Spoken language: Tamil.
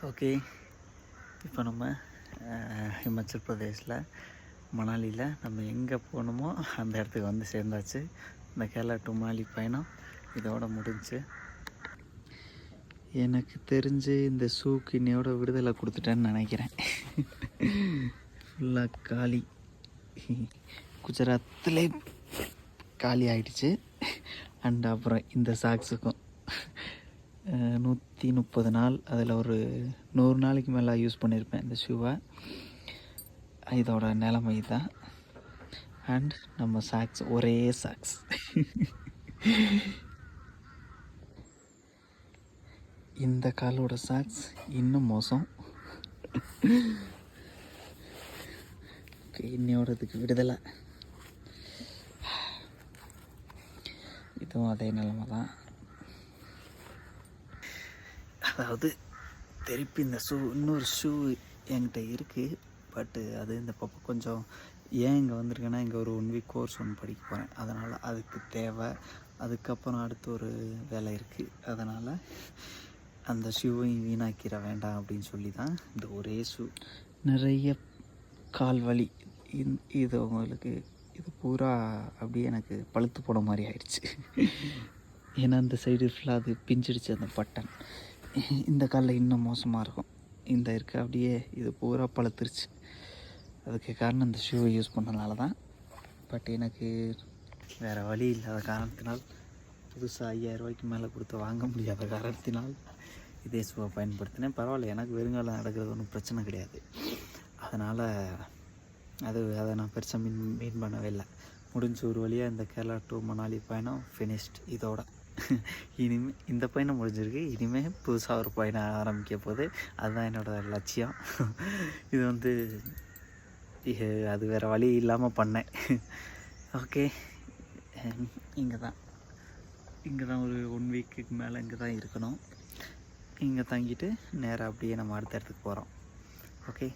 ஓகே, இப்போ நம்ம ஹிமாச்சல் பிரதேஷில் மணாலியில் நம்ம எங்கே போகணுமோ அந்த இடத்துக்கு வந்து சேர்ந்தாச்சு. இந்த கேரளா டு மணாலி பயணம் இதோட முடிஞ்சு. எனக்கு தெரிஞ்சு இந்த ஷூக்கு இன்னையோட விடுதலை கொடுத்துட்டேன்னு நினைக்கிறேன். ஃபுல்லாக காலி, குஜராத்தில் காலி ஆகிடுச்சு. அண்ட் அப்புறம் இந்த சாக்ஸுக்கும் 130 நாள், அதில் ஒரு 100 நாளைக்கு மேலே யூஸ் பண்ணியிருப்பேன் இந்த ஷூவை. இதோட நிலைமை தான். அண்ட் நம்ம சாக்ஸ் ஒரே சாக்ஸ். இந்த காலோட சாக்ஸ் இன்னும் மோசம். இன்னையோடதுக்கு விடுதலை. இதுவும் அதே நிலைமை தான். அதாவது திருப்பி இந்த இன்னொரு ஷூ என்கிட்ட இருக்குது. பட்டு அது இந்த பக்கம் கொஞ்சம் ஏன் இங்கே வந்திருக்கேன்னா, இங்கே ஒரு 1 வீக் கோர்ஸ் ஒன்று படிக்க போகிறேன். அதனால் அதுக்கு தேவை. அதுக்கப்புறம் அடுத்து ஒரு வேலை இருக்குது. அதனால் அந்த ஷூவையும் வீணாக்கிற வேண்டாம் அப்படின்னு சொல்லி தான் இந்த ஒரே ஷூ. நிறைய கால் வலி. இது உங்களுக்கு இது பூரா அப்படியே எனக்கு பழுத்து போன மாதிரி ஆயிடுச்சு. ஏன்னா இந்த சைடு ஃபுல்லாக அது பிஞ்சிடுச்சு அந்த பட்டன். இந்த காலில் இன்னும் மோசமாக இருக்கும். இந்த இருக்க அப்படியே இது பூரா பழுத்துருச்சு. அதுக்கு காரணம் இந்த ஷூவை யூஸ் பண்ணனால தான். பட் எனக்கு வேறு வழி இல்லாத காரணத்தினால், புதுசாக 5000 ரூபாய்க்கு மேலே கொடுத்து வாங்க முடியாத காரணத்தினால் இதே ஷூவை பயன்படுத்தினேன். பரவாயில்ல, எனக்கு வெறுங்காலம் நடக்கிறது ஒன்றும் பிரச்சனை கிடையாது. அதனால் அதை நான் பெருசாக மீன் பண்ணவே இல்லை. முடிஞ்ச ஒரு வழியாக இந்த கேரளா டு மணாலி பயணம் ஃபினிஷ்ட். இதோட இனிமேல் இந்த பயணம் முடிஞ்சிருக்கு. இனிமேல் புதுசாக ஒரு பயணம் ஆரம்பிக்க போகுது. அதுதான் என்னோடய லட்சியம். இது வந்து அது வேறு வழி இல்லாமல் பண்ணேன். ஓகே, இங்கே தான் ஒரு 1 வீக்குக்கு மேலே இங்கே தான் இருக்கணும். இங்கே தங்கிட்டு நேராக அப்படியே நம்ம அடுத்த இடத்துக்கு போகிறோம். ஓகே.